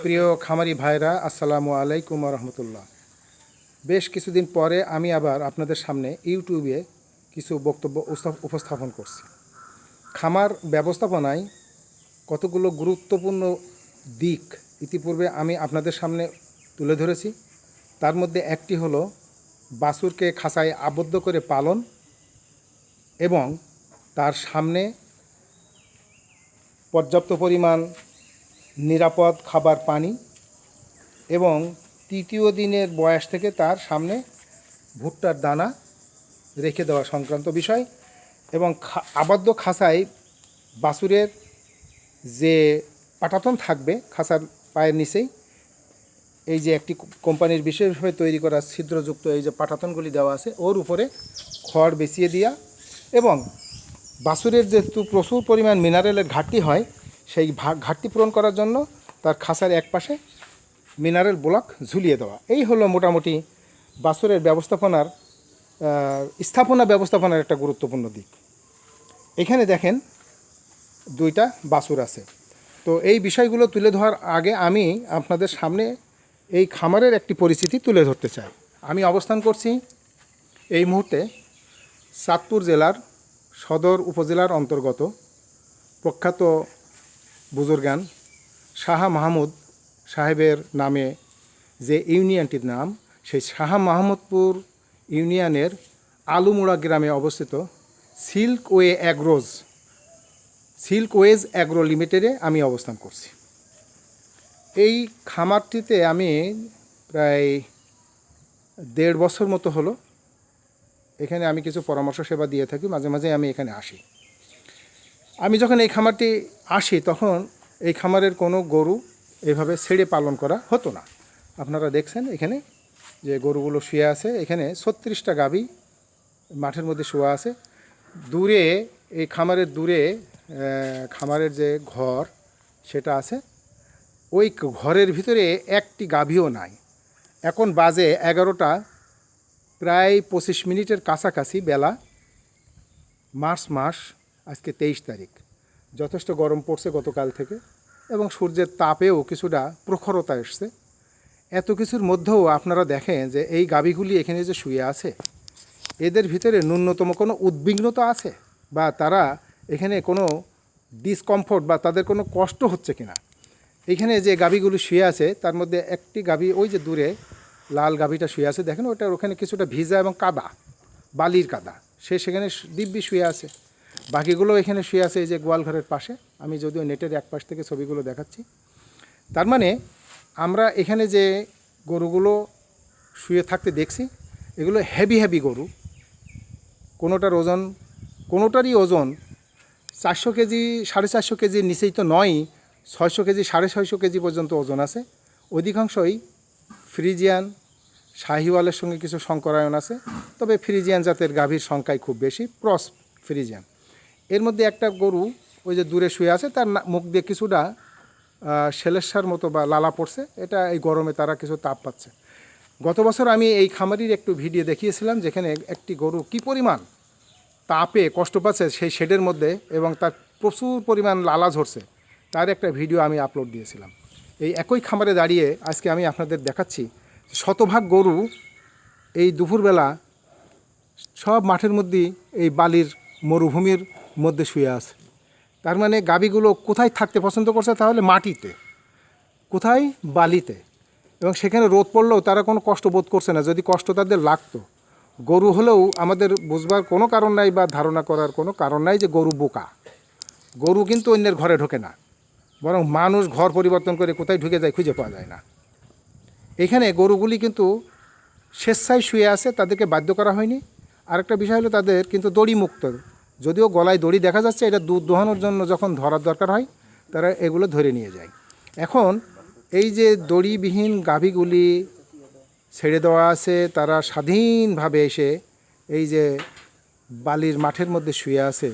প্রিয় খামারি ভাইরা, আসসালামু আলাইকুম রহমতুল্লাহ। বেশ কিছুদিন পরে আমি আবার আপনাদের সামনে ইউটিউবে কিছু বক্তব্য উপস্থাপন করছি। খামার ব্যবস্থাপনায় কতগুলো গুরুত্বপূর্ণ দিক ইতিপূর্বে আমি আপনাদের সামনে তুলে ধরেছি। তার মধ্যে একটি হলো বাছুরকে খাঁচায় আবদ্ধ করে পালন এবং তার সামনে পর্যাপ্ত পরিমাণ নিরাপদ খাবার পানি এবং তৃতীয় দিনের বয়স থেকে তার সামনে ভুট্টার দানা রেখে দেওয়া সংক্রান্ত বিষয় এবং আবদ্ধ খাঁচায় বাছুরের যে পাটাতন থাকবে খাঁচার পায়ের নিচেই, এই যে একটি কোম্পানির বিশেষভাবে তৈরি করা ছিদ্রযুক্ত এই যে পাটাতনগুলি দেওয়া আছে, ওর উপরে খড় বিছিয়ে দেওয়া এবং বাছুরের যেহেতু প্রচুর পরিমাণ মিনারেলের ঘাটতি হয়, সেই ঘাটতি পূরণ করার জন্য তার খাঁচার একপাশে মিনারেল ব্লক ঝুলিয়ে দেওয়া। এই হলো মোটামুটি বাছুরের ব্যবস্থাপনার একটা গুরুত্বপূর্ণ দিক। এখানে দেখেন দুইটা বাছুর আছে। তো এই বিষয়গুলো তুলে ধরার আগে আমি আপনাদের সামনে এই খামারের একটি পরিস্থিতি তুলে ধরতে চাই। আমি অবস্থান করছি এই মুহূর্তে চাঁদপুর জেলার সদর উপজেলার অন্তর্গত প্রখ্যাত বুজুর্গান শাহ মাহমুদ সাহেবের নামে যে ইউনিয়নটির নাম, সেই শাহ মাহমুদপুর ইউনিয়নের আলুমুড়া গ্রামে অবস্থিত সিল্কওয়েজ অ্যাগ্রো লিমিটেডে আমি অবস্থান করছি। এই খামারটিতে আমি প্রায় 1.5 বছর মতো হলো এখানে আমি কিছু পরামর্শ সেবা দিয়ে থাকি, মাঝে মাঝে আমি এখানে আসি। আমি যখন এই খামারটি আসি তখন এই খামারের কোনো গরু এভাবে ছেড়ে পালন করা হতো না। আপনারা দেখছেন এখানে যে গরুগুলো শুয়ে আছে, এখানে 36টা গাভী মাঠের মধ্যে শোয়া আছে। দূরে এই খামারের খামারের যে ঘর সেটা আছে, ওই ঘরের ভিতরে একটি গাভীও নাই। এখন বাজে 11টা, প্রায় 25 মিনিটের কাছাকাছি বেলা। মার্চ মাস, আজকে 23 তারিখ। যথেষ্ট গরম পড়ছে গতকাল থেকে এবং সূর্যের তাপেও কিছুটা প্রখরতা এসছে। এত কিছুর মধ্যেও আপনারা দেখেন যে এই গাভীগুলি এখানে যে শুয়ে আছে, এদের ভিতরে ন্যূনতম কোনো উদ্বিগ্নতা আছে বা তারা এখানে কোনো ডিসকমফোর্ট বা তাদের কোনো কষ্ট হচ্ছে কিনা। এখানে যে গাভীগুলি শুয়ে আছে তার মধ্যে একটি গাভী, ওই যে দূরে লাল গাভীটা শুয়ে আছে, দেখেন ওখানে কিছুটা ভিজা এবং কাদা, বালির কাদা, সেখানে দিব্যি শুয়ে আছে। বাকিগুলো এখানে শুয়ে আছে এই যে গোয়ালঘরের পাশে। আমি যদিও নেটের এক পাশ থেকে ছবিগুলো দেখাচ্ছি। তার মানে আমরা এখানে যে গরুগুলো শুয়ে থাকতে দেখছি, এগুলো হেভি গরু। কোনোটারই ওজন 400 কেজি, 450 কেজির নিচেই তো নয়, 600 কেজি, 650 কেজি পর্যন্ত ওজন আছে। অধিকাংশই ফ্রিজিয়ান, শাহিওয়ালের সঙ্গে কিছু সংকরায়ন আছে, তবে ফ্রিজিয়ান জাতের গাভীর সংখ্যাই খুব বেশি, ক্রস ফ্রিজিয়ান। এর মধ্যে একটা গরু ওই যে দূরে শুয়ে আছে, তার মুখ দিয়ে কিছুটা সেলেসার মতো বা লালা পড়ছে। এটা এই গরমে তারা কিছু তাপ পাচ্ছে। গত বছর আমি এই খামারির একটু ভিডিও দেখিয়েছিলাম যেখানে একটি গরু কী পরিমাণ তাপে কষ্ট পাচ্ছে সেই শেডের মধ্যে এবং তার প্রচুর পরিমাণ লালা ঝরছে, তার একটা ভিডিও আমি আপলোড দিয়েছিলাম। এই একই খামারে দাঁড়িয়ে আজকে আমি আপনাদের দেখাচ্ছি শতভাগ গরু এই দুপুরবেলা সব মাঠের মধ্যেই এই বালির মরুভূমির মধ্যে শুয়ে আছে। তার মানে গাভীগুলো কোথায় থাকতে পছন্দ করছে? তাহলে মাটিতে, কোথায়? বালিতে। এবং সেখানে রোদ পড়লেও তারা কোনো কষ্ট বোধ করছে না। যদি কষ্ট তাদের লাগতো, গরু হলেও আমাদের বুঝবার কোনো কারণ নাই বা ধারণা করার কোনো কারণ নাই যে গরু বোকা। গরু কিন্তু অন্যের ঘরে ঢোকে না, বরং মানুষ ঘর পরিবর্তন করে কোথায় ঢুকে যায় খুঁজে পাওয়া যায় না। এখানে গরুগুলি কিন্তু স্বেচ্ছায় শুয়ে আছে, তাদেরকে বাধ্য করা হয়নি। আরেকটা বিষয় হলো তাদের কিন্তু দড়ি মুক্ত, যদিও গলায় দড়ি দেখা যাচ্ছে, এটা দুধ দোহানোর জন্য যখন ধরার দরকার হয় তারা এগুলো ধরে নিয়ে যায়। এখন এই যে দড়িবিহীন গাভীগুলি ছেড়ে দেওয়া আছে, তারা স্বাধীনভাবে এসে এই যে বালির মাঠের মধ্যে শুয়ে আছে,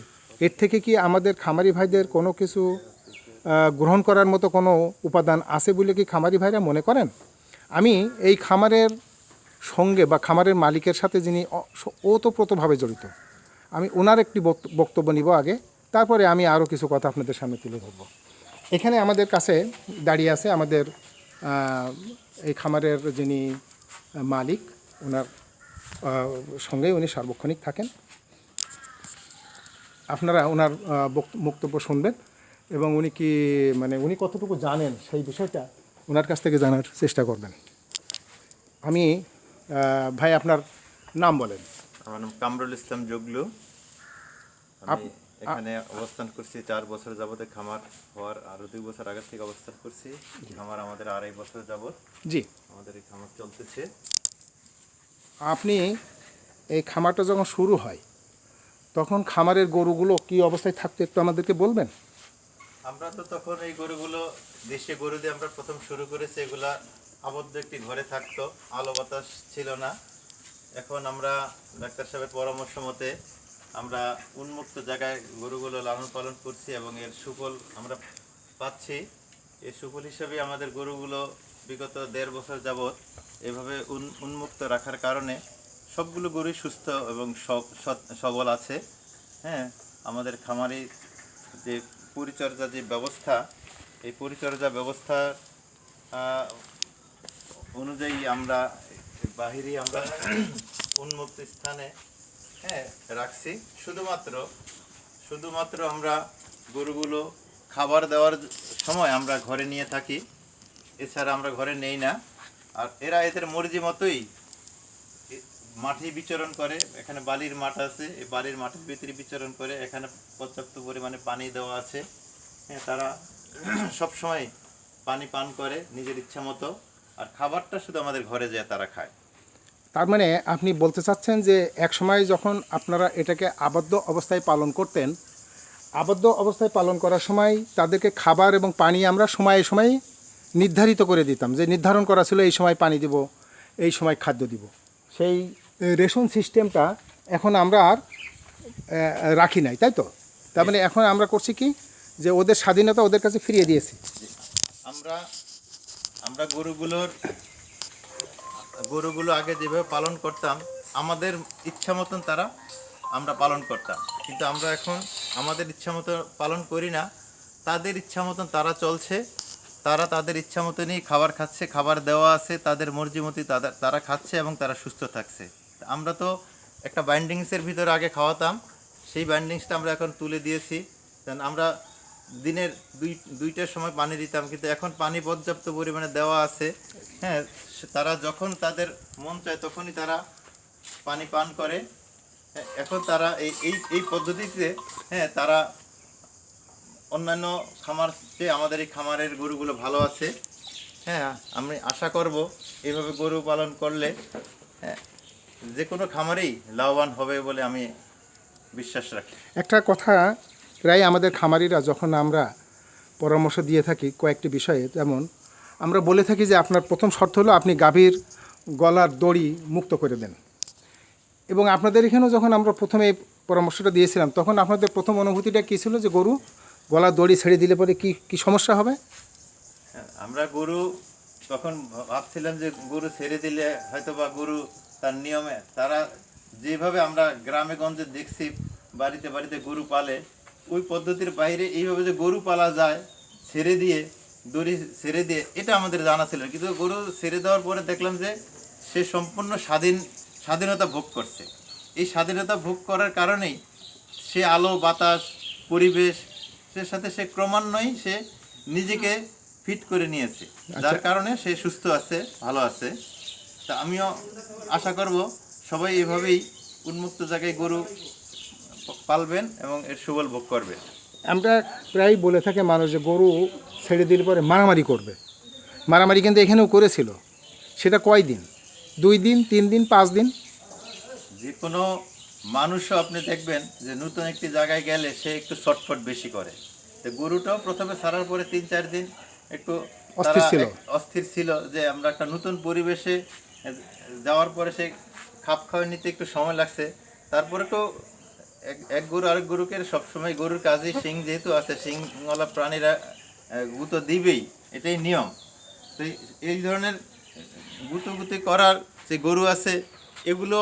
এর থেকে কি আমাদের খামারি ভাইদের কোনো কিছু গ্রহণ করার মতো কোনো উপাদান আছে বলে কি খামারি ভাইরা মনে করেন? আমি এই খামারের সঙ্গে বা খামারের মালিকের সাথে যিনি ওতপ্রোতভাবে জড়িত, আমি ওনার একটি বক্তব্য নিব আগে, তারপরে আমি আরও কিছু কথা আপনাদের সামনে তুলে ধরব। এখানে আমাদের কাছে দাঁড়িয়ে আছে আমাদের এই খামারের যিনি মালিক, ওনার সঙ্গেই উনি সার্বক্ষণিক থাকেন। আপনারা ওনার বক্তব্য শুনবেন এবং উনি কি মানে উনি কতটুকু জানেন সেই বিষয়টা ওনার কাছ থেকে জানার চেষ্টা করবেন। আমি ভাই আপনার নাম বলেন। আমার নাম কামরুল ইসলাম জগলু। আমি এখানে অবস্থান করছি 4 বছর যাবত। খামার হওয়ার আরো 2 বছর আগে থেকে অবস্থান করছি। খামার আমাদের 2.5 বছর যাবত জি, আমাদের এই খামার চলতেছে। আপনি এই খামারটা যখন শুরু হয় তখন খামারের গরুগুলো কি অবস্থায় থাকতো একটু আমাদেরকে বলবেন? আমরা তো তখন এই গরুগুলো দেশে গরু দিয়ে আমরা প্রথম শুরু করেছি। এগুলা আবদ্ধ একটি ঘরে থাকতো, আলো বাতাস ছিল না। এখন আমরা ডাক্তার সাহেবের পরামর্শ মতে আমরা উন্মুক্ত জায়গায় গরুগুলো লালন পালন করছি এবং এর সুফল আমরা পাচ্ছি। এই সুফল হিসেবে আমাদের গরুগুলো বিগত 1.5 বছর যাবৎ এভাবে উন্মুক্ত রাখার কারণে সবগুলো গরুই সুস্থ এবং সবল আছে। হ্যাঁ, আমাদের খামারি যে পরিচর্যা যে ব্যবস্থা, এই পরিচর্যা ব্যবস্থা অনুযায়ী আমরা বাহিরে আমরা উন্মুক্ত স্থানে রাখছি। শুধুমাত্র আমরা গরুগুলো খাবার দেওয়ার সময় আমরা ঘরে নিয়ে থাকি, এছাড়া আমরা ঘরে নেই না। আর এরা এদের মর্জি মতোই মাঠে বিচরণ করে। এখানে বালির মাঠ আছে, এই বালির মাঠের ভিতরে বিচরণ করে। এখানে পর্যাপ্ত পরিমাণে পানি দেওয়া আছে। হ্যাঁ, তারা সব সময় পানি পান করে নিজের ইচ্ছা মতো। আর খাবারটা শুধু আমাদের ঘরে যায় তারা খায়। তার মানে আপনি বলতে চাচ্ছেন যে এক সময় যখন আপনারা এটাকে আবদ্ধ অবস্থায় পালন করতেন, আবদ্ধ অবস্থায় পালন করার সময় তাদেরকে খাবার এবং পানি আমরা সময়ে সময়ে নির্ধারিত করে দিতাম, যে নির্ধারণ করা ছিল এই সময় পানি দিব, এই সময় খাদ্য দিব। সেই রেশন সিস্টেমটা এখন আমরা আর রাখি নাই, তাই তো? তার মানে এখন আমরা করছি কি, যে ওদের স্বাধীনতা ওদের কাছে ফিরিয়ে দিয়েছি। আমরা গরুগুলো আগে যেভাবে পালন করতাম আমাদের ইচ্ছা মতন আমরা পালন করতাম, কিন্তু আমরা এখন আমাদের ইচ্ছা মতো পালন করি না। তাদের ইচ্ছা মতন তারা চলছে, তাদের ইচ্ছা মতনই খাবার খাচ্ছে, খাবার দেওয়া আছে, তাদের মর্জি মতো তারা খাচ্ছে এবং তারা সুস্থ থাকছে। আমরা তো একটা বাইন্ডিংসের ভিতরে আগে খাওয়াতাম, সেই বাইন্ডিংসটা আমরা এখন তুলে দিয়েছি। আমরা দিনের দুইটার সময় পানি দিতাম, কিন্তু এখন পানি পর্যাপ্ত পরিমাণে দেওয়া আছে। হ্যাঁ, তারা যখন তাদের মন চায় তখনই তারা পানি পান করে। হ্যাঁ, এখন তারা এই পদ্ধতিতে তারা অন্যান্য খামার চেয়ে আমাদের এই খামারের গরুগুলো ভালো আছে। হ্যাঁ, আমি আশা করব এইভাবে গরু পালন করলে যে কোনো খামারেই লাভবান হবে বলে আমি বিশ্বাস রাখি। একটা কথা প্রায় আমাদের খামারিরা যখন আমরা পরামর্শ দিয়ে থাকি কয়েকটি বিষয়ে, যেমন আমরা বলে থাকি যে আপনার প্রথম শর্ত হলো আপনি গাভীর গলার দড়ি মুক্ত করে দেন। এবং আপনাদের এখানেও যখন আমরা প্রথমে এই পরামর্শটা দিয়েছিলাম তখন আপনাদের প্রথম অনুভূতিটা কী ছিল, যে গরু গলার দড়ি ছেড়ে দিলে পরে কি সমস্যা হবে? আমরা গরু তখন ভাবছিলাম যে গরু ছেড়ে দিলে হয়তো বা গরু তার নিয়মে, তারা যেভাবে আমরা গ্রামে গঞ্জে দেখছি বাড়িতে বাড়িতে গরু পালে, ওই পদ্ধতির বাইরে এইভাবে যে গরু পালা যায় ছেড়ে দিয়ে, দড়ি ছেড়ে দিয়ে, এটা আমাদের জানা ছিল। কিন্তু গরু ছেড়ে দেওয়ার পরে দেখলাম যে সে সম্পূর্ণ স্বাধীনতা ভোগ করছে। এই স্বাধীনতা ভোগ করার কারণেই সে আলো বাতাস পরিবেশের সাথে সে ক্রমান্বয়ে সে নিজেকে ফিট করে নিয়েছে, যার কারণে সে সুস্থ আছে, ভালো আছে। তা আমিও আশা করব সবাই এভাবেই উন্মুক্ত জায়গায় গরু পালবেন এবং এর সুফল ভোগ করবে। আমরা প্রায় বলে থাকে মানুষ যে গরু ছেড়ে দিলে পরে মারামারি করবে। মারামারি কিন্তু এখানেও করেছিল। সেটা কয়দিন? 2 দিন, 3 দিন, 5 দিন? যে কোনো মানুষও আপনি দেখবেন যে নতুন একটি জায়গায় গেলে সে একটু ছটফট বেশি করে। তো গরুটাও প্রথমে ছাড়ার পরে 3-4 দিন একটু অস্থির ছিল যে আমরা একটা নতুন পরিবেশে যাওয়ার পরে সে খাপ খাওয়াই নিতে একটু সময় লাগছে। তারপরে তো এক গরু আরেক গরুকে সবসময়, গরুর কাজে শিং যেহেতু আছে, শিংওয়ালা প্রাণীরা গুঁতো দিবেই, এটাই নিয়ম। তো এই ধরনের গুঁতোগুতি করার যে গরু আছে এগুলো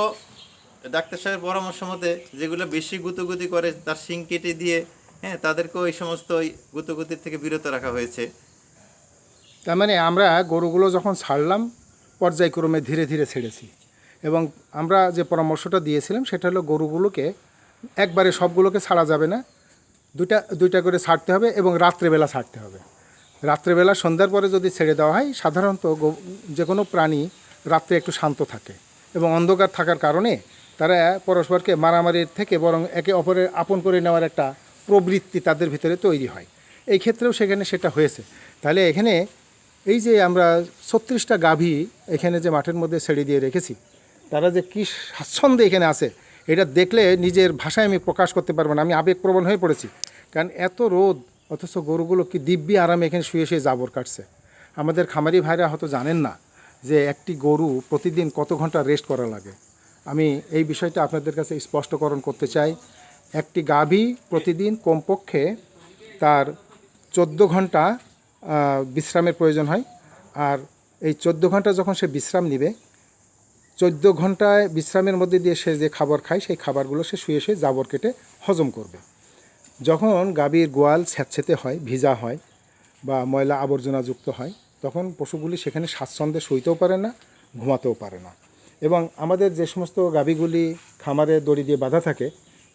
ডাক্তার সাহেবের পরামর্শ মতে যেগুলো বেশি গুঁতোগুতি করে তার শিং কেটে দিয়ে হ্যাঁ, তাদেরকেও এই সমস্ত ওই গুতগুতির থেকে বিরত রাখা হয়েছে। তার মানে আমরা গরুগুলো যখন ছাড়লাম পর্যায়ক্রমে ধীরে ধীরে ছেড়েছি, এবং আমরা যে পরামর্শটা দিয়েছিলাম সেটা হলো গরুগুলোকে একবারে সবগুলোকে ছাড়া যাবে না, দুইটা দুইটা করে ছাড়তে হবে এবং রাত্রেবেলা ছাড়তে হবে। রাত্রেবেলা সন্ধ্যার পরে যদি ছেড়ে দেওয়া হয়, সাধারণত যে কোনো প্রাণী রাত্রে একটু শান্ত থাকে এবং অন্ধকার থাকার কারণে তারা পরস্পরকে মারামারির থেকে বরং একে অপরের আপন করে নেওয়ার একটা প্রবৃত্তি তাদের ভিতরে তৈরি হয়। এই ক্ষেত্রেও সেখানে সেটা হয়েছে। তাহলে এখানে এই যে আমরা 36টা গাভী এখানে যে মাঠের মধ্যে ছেড়ে দিয়ে রেখেছি, তারা যে কী স্বাচ্ছন্দ্যে এখানে আছে এটা দেখলে নিজের ভাষায় আমি প্রকাশ করতে পারবো না। আমি আবেগপ্রবণ হয়ে পড়েছি, কারণ এত রোদ, অথচ গরুগুলো কি দিব্যি আরামে এখানে শুয়ে শুয়ে জাবর কাটছে। আমাদের খামারি ভাইরা হয়তো জানেন না যে একটি গরু প্রতিদিন কত ঘন্টা রেস্ট করা লাগে। আমি এই বিষয়টা আপনাদের কাছে স্পষ্টকরণ করতে চাই। একটি গাভী প্রতিদিন কমপক্ষে তার 14 ঘন্টা বিশ্রামের প্রয়োজন হয়। আর এই 14 ঘন্টা যখন সে বিশ্রাম নেবে, 14 ঘন্টায় বিশ্রামের মধ্যে দিয়ে সে যে খাবার খায় সেই খাবারগুলো সে শুয়ে শুয়ে জাবর কেটে হজম করবে। যখন গাভীর গোয়াল স্যাঁতসেঁতে হয়, ভিজা হয় বা ময়লা আবর্জনাযুক্ত হয়, তখন পশুগুলি সেখানে স্বাচ্ছন্দ্যে শুইতেও পারে না, ঘুমাতেও পারে না। এবং আমাদের যে সমস্ত গাভীগুলি খামারে দড়ি দিয়ে বাঁধা থাকে,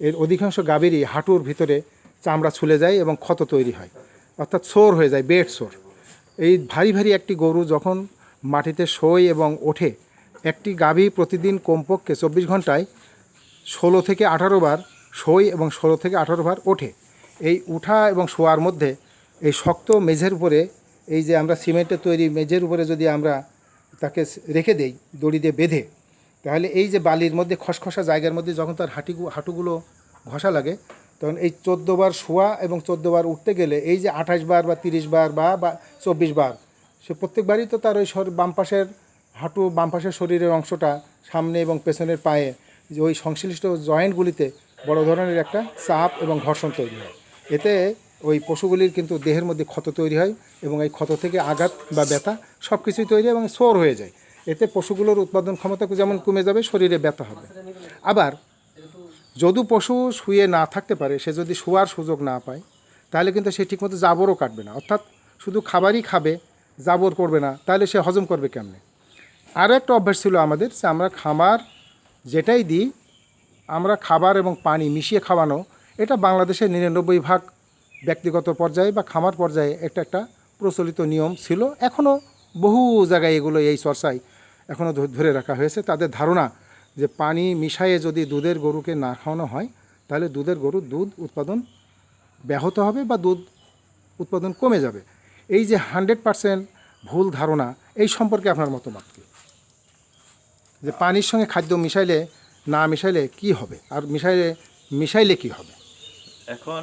এর অধিকাংশ গাভীরই হাঁটুর ভিতরে চামড়া ছুলে যায় এবং ক্ষত তৈরি হয়, অর্থাৎ সোর হয়ে যায়, বেড সোর। এই ভারী ভারী একটি গরু যখন মাটিতে শোয় এবং ওঠে, একটি গাভী প্রতিদিন কমপক্ষে 24 ঘন্টায় 16 থেকে 18 বার শোয় এবং 16 থেকে 18 বার ওঠে। এই উঠা এবং শোয়ার মধ্যে এই শক্ত মেঝের উপরে, এই যে আমরা সিমেন্টের তৈরি মেঝের উপরে যদি আমরা তাকে রেখে দেই দড়ি দিয়ে বেঁধে, তাহলে এই যে বালির মধ্যে খসখসা জায়গার মধ্যে যখন তার হাঁটুগুলো ঘষা লাগে, তখন এই 14 বার শোয়া এবং 14 বার উঠতে গেলে এই যে 28 বার বা 30 বার বা 24 বার, সে প্রত্যেকবারই তো তার ওই বাম পাশের হাঁটু, বাম পাশের শরীরের অংশটা, সামনে এবং পেছনের পায়ে যে ওই সংশ্লিষ্ট জয়েন্টগুলিতে বড় ধরনের একটা চাপ এবং ঘর্ষণ তৈরি হয়। এতে ওই পশুগুলির কিন্তু দেহের মধ্যে ক্ষত তৈরি হয় এবং এই ক্ষত থেকে আঘাত বা ব্যথা সব কিছুই তৈরি হয় এবং সোর হয়ে যায়। এতে পশুগুলোর উৎপাদন ক্ষমতা যেমন কমে যাবে, শরীরে ব্যথা হবে। আবার যদি পশু শুয়ে না থাকতে পারে, সে যদি শোয়ার সুযোগ না পায়, তাহলে কিন্তু সে ঠিকমতো জাবরও কাটবে না, অর্থাৎ শুধু খাবারই খাবে, জাবর করবে না, তাহলে সে হজম করবে কেমনে? আরও একটা অভ্যাস ছিল আমাদের, যে আমরা খাবার যেটাই দিই, আমরা খাবার এবং পানি মিশিয়ে খাওয়ানো, এটা বাংলাদেশের 99% ব্যক্তিগত পর্যায়ে বা খামার পর্যায়ে একটা প্রচলিত নিয়ম ছিল। এখনও বহু জায়গায় এগুলো এই চর্চায় এখনও ধরে রাখা হয়েছে। তাদের ধারণা যে পানি মিশিয়ে যদি দুধের গরুকে না খাওয়ানো হয়, তাহলে গরুর দুধ উৎপাদন ব্যাহত হবে বা দুধ উৎপাদন কমে যাবে। এই যে 100% ভুল ধারণা, এই সম্পর্কে আপনার মতামত কী? যে পানির সঙ্গে খাদ্য মিশাইলে না মিশাইলে কি হবে, আর মিশাইলে কি হবে? এখন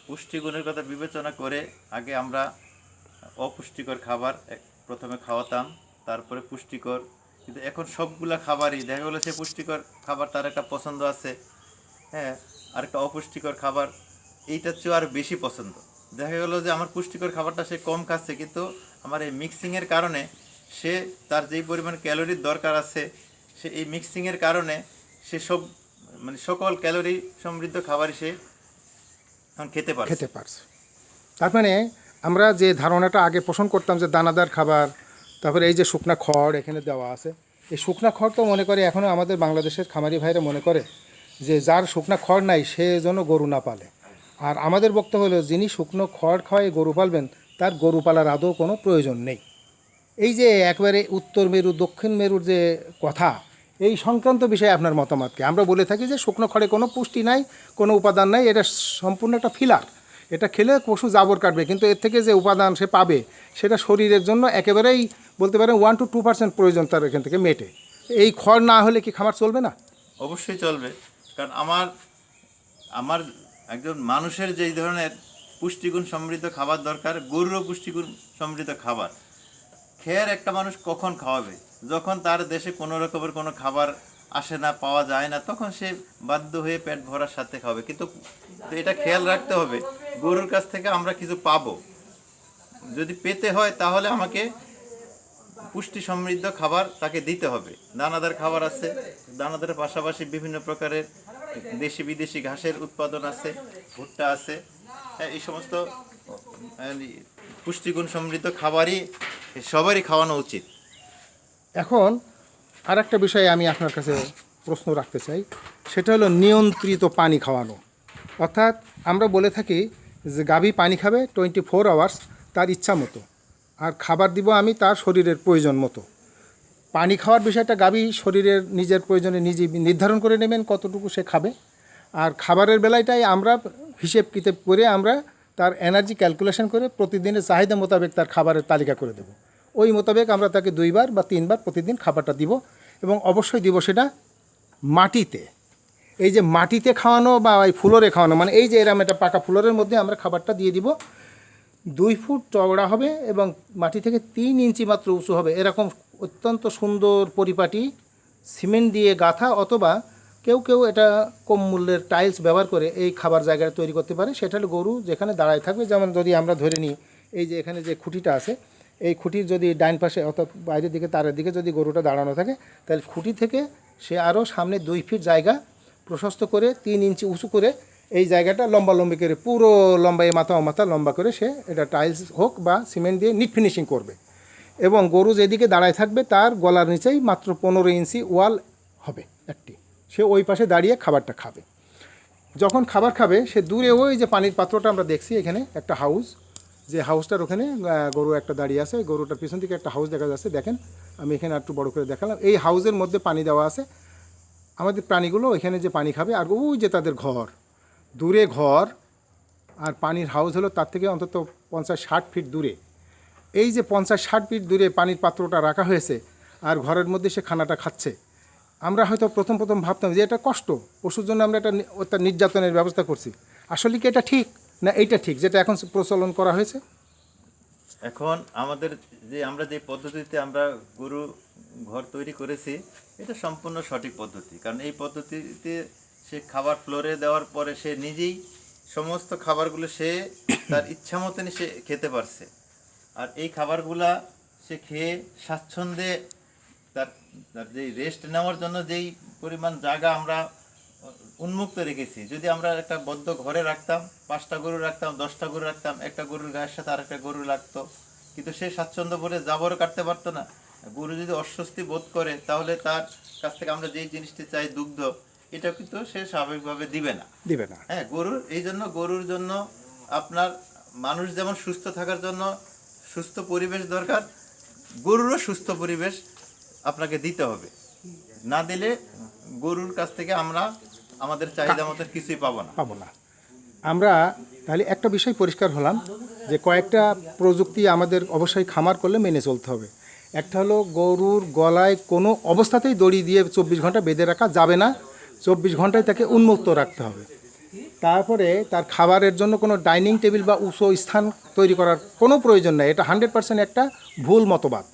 পুষ্টিগুণের কথা বিবেচনা করে আগে আমরা অপুষ্টিকর খাবার প্রথমে খাওয়াতাম, তারপরে পুষ্টিকর। কিন্তু এখন সবগুলা খাবারই দেখা গেলো সে পুষ্টিকর খাবার তার একটা পছন্দ আছে, হ্যাঁ, আর একটা অপুষ্টিকর খাবার এইটার চেয়েও আর বেশি পছন্দ। দেখা গেলো যে আমার পুষ্টিকর খাবারটা সে কম খাচ্ছে, কিন্তু আমার এই মিক্সিংয়ের কারণে সে তার যেই পরিমাণ ক্যালোরির দরকার আছে, সে এই মিক্সিংয়ের কারণে সে সকল ক্যালোরি সমৃদ্ধ খাবারই সে এখন খেতে পারছে। তার মানে আমরা যে ধারণাটা আগে পোষণ করতাম যে দানাদার খাবার, তারপরে এই যে শুকনা খড় এখানে দেওয়া আছে, এই শুকনা খড় তো মনে করে এখনও আমাদের বাংলাদেশের খামারি ভাইরা মনে করে যে যার শুকনা খড় নাই সে যেন গরু না পালে। আর আমাদের বক্তব্য হলো, যিনি শুকনো খড় খাওয়ায় গরু পালবেন, তার গরু পালার আদৌ কোনো প্রয়োজন নেই। এই যে একবারে উত্তর মেরু দক্ষিণ মেরুর যে কথা, এই সংক্রান্ত বিষয়ে আপনার মতামত কি? আমরা বলে থাকি যে শুকনো খড়ে কোনো পুষ্টি নাই, কোনো উপাদান নাই, এটা সম্পূর্ণ একটা ফিলার। এটা খেলে পশু জাবর কাটবে, কিন্তু এর থেকে যে উপাদান সে পাবে সেটা শরীরের জন্য একেবারেই বলতে পারেন 1 to 2% প্রয়োজন তার এখান থেকে মেটে। এই খড় না হলে কি খামার চলবে না? অবশ্যই চলবে, কারণ আমার একজন মানুষের যেই ধরনের পুষ্টিগুণ সমৃদ্ধ খাবার দরকার, গরুরও পুষ্টিগুণ সমৃদ্ধ খাবার খেয়ার একটা মানুষ কখন খাওয়াবে? যখন তার দেশে কোনো রকমের কোনো খাবার আসে না, পাওয়া যায় না, তখন সে বাধ্য হয়ে পেট ভরার সাথে খাবে। কিন্তু এটা খেয়াল রাখতে হবে, গরুর কাছ থেকে আমরা কিছু পাবো, যদি পেতে হয় তাহলে আমাকে পুষ্টি সমৃদ্ধ খাবার তাকে দিতে হবে। দানাদার খাবার আছে, দানাদারের পাশাপাশি বিভিন্ন প্রকারের দেশি বিদেশি ঘাসের উৎপাদন আছে, ভুট্টা আছে, হ্যাঁ, এই সমস্ত পুষ্টিগুণ সমৃদ্ধ খাবারই সবারই খাওয়ানো উচিত। এখন আর একটা বিষয়ে আমি আপনার কাছে প্রশ্ন রাখতে চাই, সেটা হলো নিয়ন্ত্রিত পানি খাওয়ানো। অর্থাৎ আমরা বলে থাকি যে গাভী পানি খাবে 24 আওয়ার্স তার ইচ্ছা মতো, আর খাবার দিব আমি তার শরীরের প্রয়োজন মতো। পানি খাওয়ার বিষয়টা গাভী শরীরের নিজের প্রয়োজনে নিজেই নির্ধারণ করে নেবেন কতটুকু সে খাবে। আর খাবারের বেলাটাই আমরা হিসেব কিতাব করে আমরা তার এনার্জি ক্যালকুলেশন করে প্রতিদিনের চাহিদা মোতাবেক তার খাবারের তালিকা করে দেব। ওই মোতাবেক আমরা তাকে 2 বার বা 3 বার প্রতিদিন খাবারটা দিব, এবং অবশ্যই দিব সেটা মাটিতে। এই যে মাটিতে খাওয়ানো বা ওই ফ্লোরে খাওয়ানো, মানে এই যে এরম একটা পাকা ফ্লোরের মধ্যে আমরা খাবারটা দিয়ে দিব। 2 ফুট চওড়া হবে এবং মাটি থেকে 3 ইঞ্চি মাত্র উঁচু হবে, এরকম অত্যন্ত সুন্দর পরিপাটি সিমেন্ট দিয়ে গাঁথা, অথবা কেউ কেউ এটা কম মূল্যের টাইলস ব্যবহার করে এই খাবার জায়গাটা তৈরি করতে পারে। সেটা হলো গরু যেখানে দাঁড়ায় থাকবে, যেমন যদি আমরা ধরে নিই এই যে এখানে যে খুঁটিটা আছে, এই খুঁটির যদি ডাইন পাশে অর্থাৎ বাইরের দিকে তারের দিকে যদি গরুটা দাঁড়ানো থাকে, তাহলে খুঁটি থেকে সে আরও সামনে 2 ফিট জায়গা প্রশস্ত করে 3 ইঞ্চি উঁচু করে এই জায়গাটা লম্বালম্বি করে পুরো লম্বা এই মাথা মাথা লম্বা করে সে এটা টাইলস হোক বা সিমেন্ট দিয়ে নিট ফিনিশিং করবে। এবং গরু যেদিকে দাঁড়ায় থাকবে তার গলার নিচেই মাত্র 15 ইঞ্চি ওয়াল হবে একটি, সে ওই পাশে দাঁড়িয়ে খাবারটা খাবে। যখন খাবার খাবে সে দূরে ওই যে পানির পাত্রটা আমরা দেখছি এখানে একটা হাউস, যে হাউসটার ওখানে গরু একটা দাঁড়িয়ে আছে, গরুটার পিছন থেকে একটা হাউস দেখা যাচ্ছে, দেখেন আমি এখানে একটু বড় করে দেখালাম। এই হাউসের মধ্যে পানি দেওয়া আছে, আমাদের প্রাণীগুলো এখানে যে পানি খাবে। আর ওই যে তাদের ঘর, দূরে ঘর আর পানির হাউস হলো তার থেকে অন্তত 50-60 ফিট দূরে। এই যে 50-60 ফিট দূরে পানির পাত্রটা রাখা হয়েছে আর ঘরের মধ্যে সে খানাটা খাচ্ছে। আমরা হয়তো প্রথম ভাবতাম যে এটা কষ্ট, পশুর জন্য আমরা একটা নির্যাতনের ব্যবস্থা করছি। আসলে কি এটা ঠিক না এইটা ঠিক যেটা এখন প্রচলন করা হয়েছে? এখন আমাদের আমরা যে পদ্ধতিতে আমরা গরু ঘর তৈরি করেছি, এটা সম্পূর্ণ সঠিক পদ্ধতি। কারণ এই পদ্ধতিতে সে খাবার ফ্লোরে দেওয়ার পরে সে নিজেই সমস্ত খাবারগুলো সে তার ইচ্ছা মতনই সে খেতে পারছে। আর এই খাবারগুলা সে খেয়ে স্বাচ্ছন্দ্যে তার তার যেই রেস্ট নেওয়ার জন্য যেই পরিমাণ জায়গা আমরা উন্মুক্ত রেখেছি, যদি আমরা একটা বদ্ধ ঘরে রাখতাম, 5টা গরু রাখতাম, 10টা গরু রাখতাম, একটা গরুর গায়ের সাথে আর একটা গরু লাগতো, কিন্তু সে স্বাচ্ছন্দ্য ভরে জাবরও কাটতে পারতো না। গরু যদি অস্বস্তি বোধ করে তাহলে তার কাছ থেকে আমরা যেই জিনিসটি চাই দুগ্ধ, এটা কিন্তু সে স্বাভাবিকভাবে দিবে না। হ্যাঁ, গরুর জন্য আপনার মানুষ যেমন সুস্থ থাকার জন্য সুস্থ পরিবেশ দরকার, গরুরও সুস্থ পরিবেশ আপনাকে দিতে হবে। না দিলে গরুর কাছ থেকে আমরা আমাদের চাহিদা মতো কিছুই পাবো না। আমরা তাহলে একটা বিষয় পরিষ্কার হলাম যে কয়েকটা প্রযুক্তি আমাদের অবশ্যই খামার করলে মেনে চলতে হবে। একটা হলো গরুর গলায় কোনো অবস্থাতেই দড়ি দিয়ে 24 ঘন্টা বেঁধে রাখা যাবে না, 24 ঘন্টায় তাকে উন্মুক্ত রাখতে হবে। তারপরে তার খাবারের জন্য কোনো ডাইনিং টেবিল বা উঁচু স্থান তৈরি করার কোনো প্রয়োজন নেই। এটা 100% একটা ভুল মতবাদ।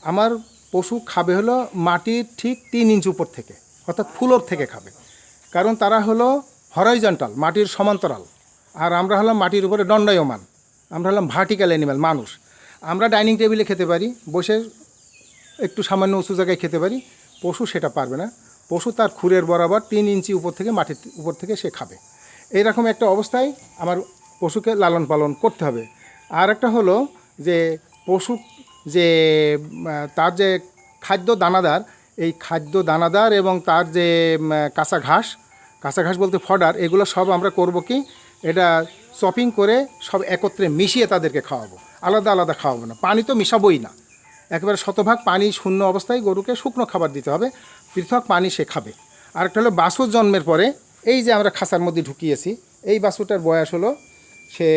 আমার পশু খাবে হলো মাটির ঠিক 3 ইঞ্চি উপর থেকে, অর্থাৎ ফ্লোর থেকে খাবে। কারণ তারা হলো হরাইজন্টাল, মাটির সমান্তরাল, আর আমরা হলাম মাটির উপরে দণ্ডায়মান, আমরা হলাম ভার্টিক্যাল অ্যানিম্যাল মানুষ। আমরা ডাইনিং টেবিলে খেতে পারি, বসে একটু সামান্য উঁচু জায়গায় খেতে পারি, পশু সেটা পারবে না। পশু তার খুরের বরাবর 3 ইঞ্চি উপর থেকে মাটির উপর থেকে সে খাবে। এইরকম একটা অবস্থায় আমার পশুকে লালন পালন করতে হবে। আর একটা হলো যে পশু যে তার যে খাদ্য দানাদার, এই খাদ্য দানাদার এবং তার যে কাঁচা ঘাস বলতে ফডার, এগুলো সব আমরা করব কি এটা চপিং করে সব একত্রে মিশিয়ে তাদেরকে খাওয়াবো, আলাদা আলাদা খাওয়াবো না। পানি তো মিশাবোই না, একেবারে শতভাগ পানি শূন্য অবস্থায় গরুকে শুকনো খাবার দিতে হবে, পৃথক পানি সে খাবে। আরেকটা হলো বাছুর জন্মের পরে এই যে আমরা খাঁচার মধ্যে ঢুকিয়েছি, এই বাছুরটার বয়স হলো সে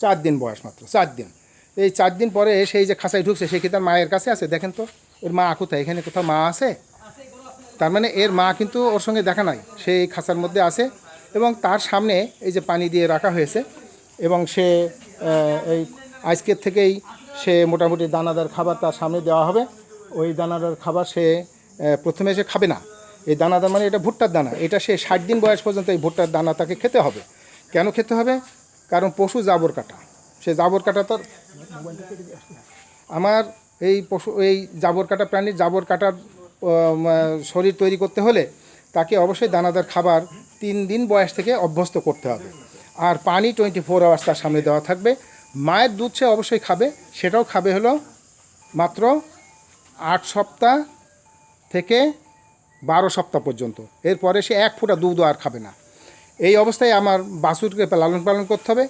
4 দিন বয়স, মাত্র 4 দিন। এই 4 দিন পরে সেই যে খাঁচায় ঢুকছে সে কি তার মায়ের কাছে আছে? দেখেন তো এর মা কোথায়, এখানে কোথাও মা আছে? তার মানে এর মা কিন্তু ওর সঙ্গে দেখা নাই, সেই খাঁচার মধ্যে আছে। এবং তার সামনে এই যে পানি দিয়ে রাখা হয়েছে, এবং সে এই আজকের থেকেই সে মোটামুটি দানাদার খাবার তার সামনে দেওয়া হবে। ওই দানাদার খাবার সে প্রথমে সে খাবে না। এই দানাদার মানে এটা ভুট্টার দানা, এটা সে 60 দিন বয়স পর্যন্ত এই ভুট্টার দানা তাকে খেতে হবে। কেন খেতে হবে? কারণ পশু জাবর কাটা, সে জাবর কাটা তার আমার এই পশু এই জাবর কাটা প্রাণীর জাবর কাটার শরীর তৈরি করতে হলে তাকে অবশ্যই দানাদার খাবার 3 দিন বয়স থেকে অভ্যস্ত করতে হবে। আর পানি 24 আওয়ার্স তার সামনে দেওয়া থাকবে। মায়ের দুধ সে অবশ্যই খাবে, সেটাও খাবে হলো মাত্র 8 সপ্তাহ থেকে 12 সপ্তাহ পর্যন্ত। এরপরে সে 1 ফোঁটা দুধও আর খাবে না। এই অবস্থায় আমার বাছুরকে লালন পালন করতে হবে।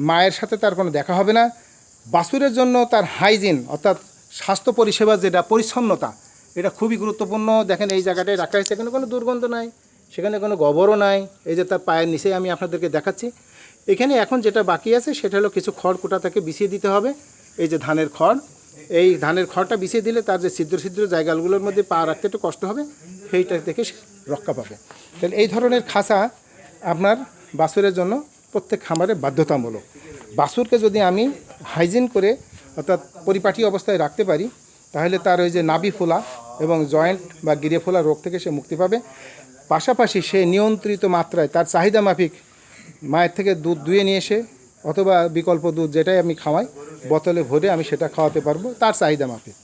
মায়ের সাথে তার কোনো দেখা হবে না। বাছুরের জন্য তার হাইজিন অর্থাৎ স্বাস্থ্য পরিষেবা যেটা পরিচ্ছন্নতা, এটা খুবই গুরুত্বপূর্ণ। দেখেন এই জায়গাটায় রাখা হয়েছে, এখানে কোনো দুর্গন্ধ নাই, সেখানে কোনো গোবরও নাই। এই যে তার পায়ের নিচে আমি আপনাদেরকে দেখাচ্ছি। এখানে এখন যেটা বাকি আছে সেটা হলো কিছু খড় কুটা তাকে বিছিয়ে দিতে হবে। এই যে ধানের খড়, এই ধানের খড়টা বিছিয়ে দিলে তার যে ছিদ্র ছিদ্র জায়গাগুলোর মধ্যে পা রাখতে একটু কষ্ট হবে, সেইটা থেকে সে রক্ষা পাবে। তাহলে এই ধরনের খাঁচা আপনার বাছুরের জন্য প্রত্যেক খামারে বাধ্যতামূলক। বাছুরকে যদি আমি হাইজিন করে অর্থাৎ পরিপাটি অবস্থায় রাখতে পারি, তাহলে তার ওই যে নাভি ফোলা এবং জয়েন্ট বা গিরে ফোলা রোগ থেকে সে মুক্তি পাবে। পাশাপাশি সে নিয়ন্ত্রিত মাত্রায় তার চাহিদা মাফিক মায়ের থেকে দুধ দুয়ে নিয়ে এসে অথবা বিকল্প দুধ যেটাই আমি খাওয়াই বোতলে ভরে আমি সেটা খাওয়াতে পারবো তার চাহিদা মাফিক।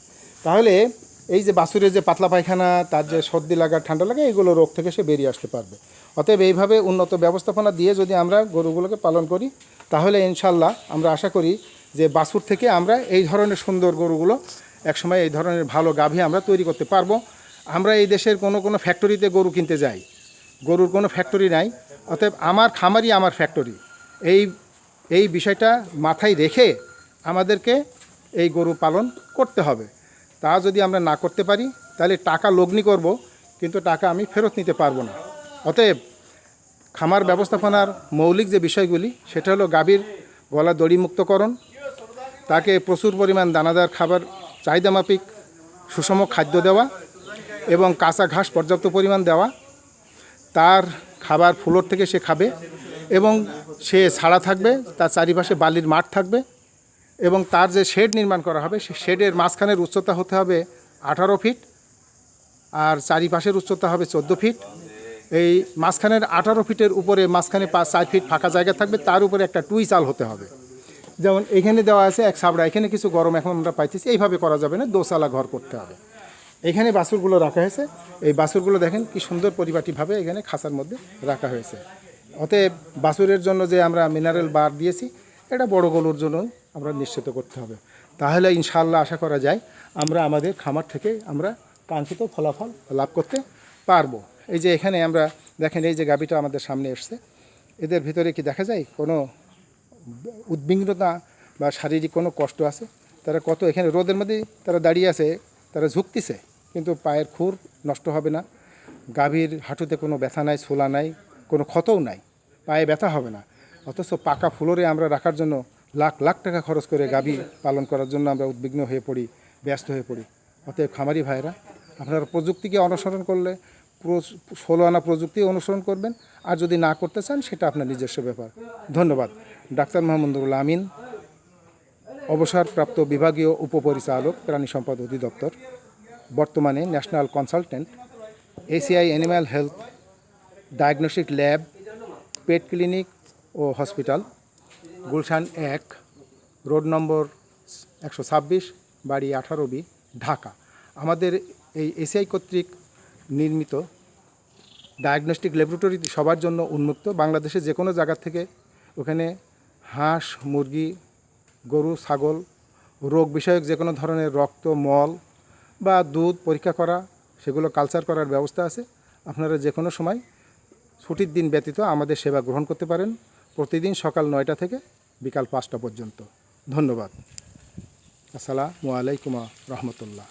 তাহলে এই যে বাছুরের যে পাতলা পায়খানা, তার যে সর্দি লাগা ঠান্ডা লাগা, এগুলো রোগ থেকে সে বেরিয়ে আসতে পারবে। অতএব এইভাবে উন্নত ব্যবস্থাপনা দিয়ে যদি আমরা গরুগুলোকে পালন করি, তাহলে ইনশাল্লাহ আমরা আশা করি যে বাছুর থেকে আমরা এই ধরনের সুন্দর গরুগুলো একসময় এই ধরনের ভালো গাভী আমরা তৈরি করতে পারবো। আমরা এই দেশের কোনো ফ্যাক্টরিতে গরু কিনতে যাই, গরুর কোনো ফ্যাক্টরি নাই। অতএব আমার খামারই আমার ফ্যাক্টরি। এই বিষয়টা মাথায় রেখে আমাদেরকে এই গরু পালন করতে হবে। তা যদি আমরা না করতে পারি তাহলে টাকা লগ্নি করব, কিন্তু টাকা আমি ফেরত নিতে পারবো না। অতএব খামার ব্যবস্থাপনার মৌলিক যে বিষয়গুলি সেটা হলো গাভীর গলা দড়িমুক্তকরণ, তাকে প্রচুর পরিমাণ দানাদার খাবার চাহিদা মাফিক সুষম খাদ্য দেওয়া এবং কাঁচা ঘাস পর্যাপ্ত পরিমাণ দেওয়া, তার খাবার ফ্লোর থেকে সে খাবে এবং সে ছাড়া থাকবে, তার চারিপাশে বালির মাঠ থাকবে এবং তার যে শেড নির্মাণ করা হবে সে শেডের মাঝখানের উচ্চতা হতে হবে 18 ফিট আর চারিপাশের উচ্চতা হবে 14 ফিট। এই মাঝখানের 18 ফিটের উপরে মাঝখানে 4 ফিট ফাঁকা জায়গা থাকবে, তার উপরে একটা টুই চাল হতে হবে। যেমন এখানে দেওয়া আছে এক সাবড়া, এখানে কিছু গরম এখন আমরা পাইতেছি, এইভাবে করা যাবে না, দোসালা ঘর করতে হবে। এখানে বাছুরগুলো রাখা হয়েছে, এই বাছুরগুলো দেখেন কি সুন্দর পরিপাটিভাবে এখানে খাঁচার মধ্যে রাখা হয়েছে। অতএব বাছুরের জন্য যে আমরা মিনারেল বার দিয়েছি, এটা বড় গরুর জন্য আমরা নিশ্চিত করতে হবে। তাহলে ইনশাআল্লাহ আশা করা যায় আমরা আমাদের খামার থেকে আমরা কাঙ্ক্ষিত ফলাফল লাভ করতে পারবো। এই যে এখানে আমরা দেখেন এই যে গাভীটা আমাদের সামনে এসছে, এদের ভিতরে কি দেখা যায় কোনো উদ্বিগ্নতা বা শারীরিক কোনো কষ্ট আছে? তারা কত এখানে রোদের মধ্যে তারা দাঁড়িয়ে আছে, তারা ঝুঁকতেছে, কিন্তু পায়ের খুর নষ্ট হবে না, গাভীর হাঁটুতে কোনো ব্যথা নাই, ছোলা নাই, কোনো ক্ষতও নাই, পায়ে ব্যথা হবে না। অথচ পাকা ফ্লোরে আমরা রাখার জন্য লাখ লাখ টাকা খরচ করে গাভী পালন করার জন্য আমরা উদ্বিগ্ন হয়ে পড়ি, ব্যস্ত হয়ে পড়ি। অতএব খামারি ভাইরা, আপনারা প্রযুক্তিকে অনুসরণ করলে 16 আনা প্রযুক্তি অনুসরণ করবেন, আর যদি না করতে চান সেটা আপনার নিজস্ব ব্যাপার। ধন্যবাদ। ডাক্তার মোহাম্মদুল আমিন, অবসরপ্রাপ্ত বিভাগীয় উপপরিচালক প্রাণী সম্পদ অধিদপ্তর, বর্তমানে national consultant, ACI animal health diagnostic lab, pet clinic ও হসপিটাল, গুলশান 1, রোড নম্বর 126, বাড়ি 18B, ঢাকা। আমাদের এই এসিআই কর্তৃক নির্মিত ডায়াগনস্টিক ল্যাবরেটরি সবার জন্য উন্মুক্ত। বাংলাদেশের যে কোনো জায়গা থেকে ওখানে হাঁস, মুরগি, গরু, ছাগল রোগ বিষয়ক যে কোনো ধরনের রক্ত, মল বা দুধ পরীক্ষা করা, সেগুলো কালচার করার ব্যবস্থা আছে। আপনারা যে কোনো সময় ছুটির দিন ব্যতীত আমাদের সেবা গ্রহণ করতে পারেন, প্রতিদিন সকাল 9টা থেকে বিকাল 5টা পর্যন্ত। ধন্যবাদ। আসসালামু আলাইকুম রহমতুল্লাহ।